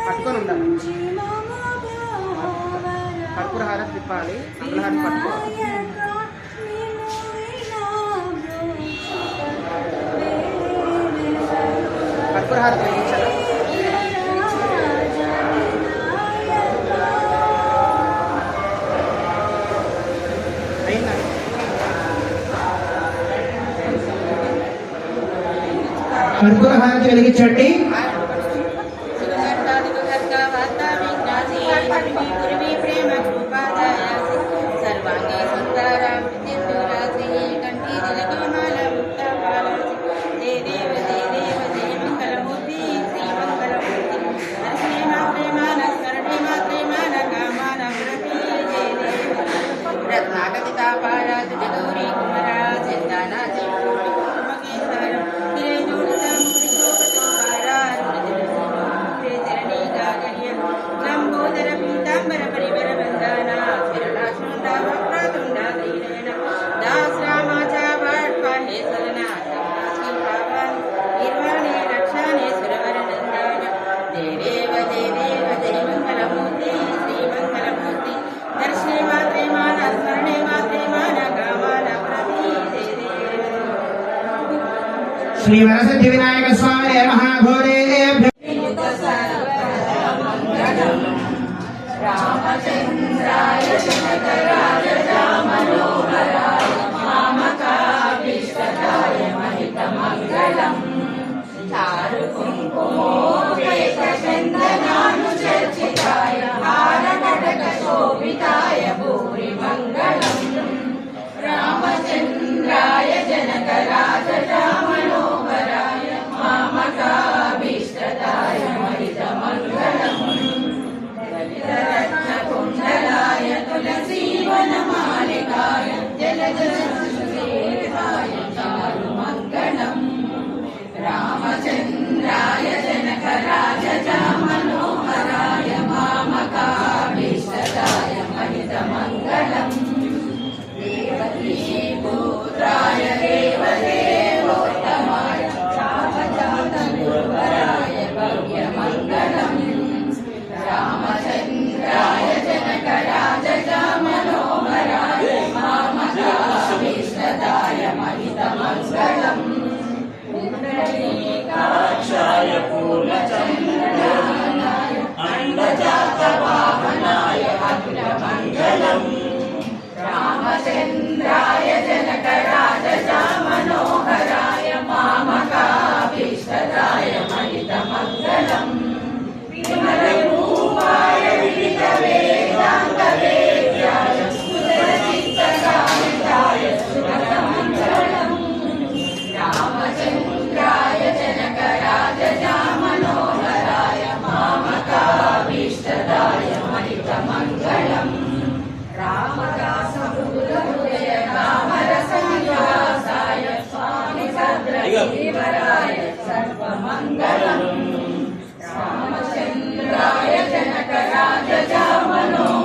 పట్టుకొని ఉండాలి. కర్పూర హారం తిప్పాలి, మంగళహారం పట్టుకోవాలి. కర్పూర హారం వెలిగించాలి. కర్పూర హారతి వెలిగించండి. श्री वरसिद्धि विनायक स्वामी महाघोरे रामचंद्राय जनकराज मनोहराय मामकाभीष्टदाय महितमङ्गलम् चारु कुङ्कुमोपेत चन्दनानुचर्चिताय हारकटक शोभिताय भूरि मङ्गलम् रामचंद्राय जनकराज मनोहराय मामकाभीष्टदाय महितमङ्गलम् ललितरत्नकुण्डलाय तुलसीवनमालिकाय जलजलसुरेहाय चारुमङ्गलम् रामचंद्राय जनकराज मनोहराय मामकाभीष्टदाय महितमङ्गलम् देवकीपुत्राय देवदेवोत्तमाय रामजातगुरुवराय भव्यमङ्गलम् रामचंद्राय जनकराज मनोहराय मामकाभीष्टदाय महितमङ्गलम् पुण्डरीकाक्षाय पूर्णचन्द्राय अण्डजातवाहनाय अग्रमङ्गलम् रामचंद्राय जनकराज मनोहराय मामकाभीष्टदाय महितमङ्गलम् विमलरूपाय विदितवेदान्तवेद्याय सुरचित्तकामिताय सुरमङ्गलम् रामचंद्राय जनकराज मनोहराय मामकाभीष्टदाय महितमङ्गलम् रामदासहृदय रामरसनिवासाय स्वामी भद्रदेवराय सर्वमङ्गलम् रामचंद्राय जनकराज मनोहराय